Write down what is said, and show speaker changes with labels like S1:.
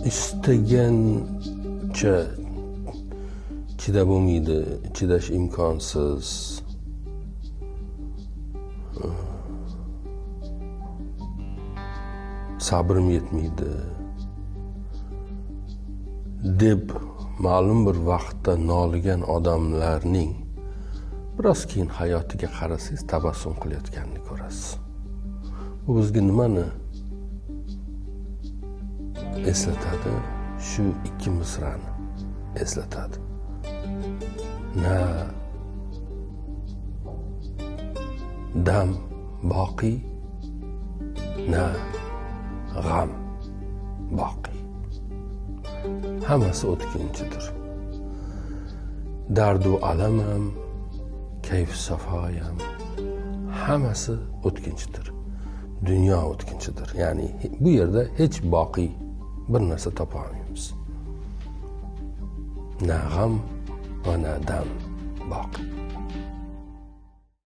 S1: istagancha chidab bo'lmaydi, chidash imkonsiz. Sabrim yetmaydi deb ma'lum bir vaqtda noligan odamlarning biroz keyin hayotiga qarasangiz tabassum qilayotganini ko'rasiz. Bu bizga nimani eslatadi? Shu ikki misrani eslatadi. Na dam boqiy, na g'am boqiy. Hammasi o'tkinchidir. Dardu alam ham, kayf safo ham hammasi o'tkinchidir. Dunyo o'tkinchidir. Ya'ni bu yerda hech boqiy bir narsa topa olmaymiz. Na g'am va na dam boqiy.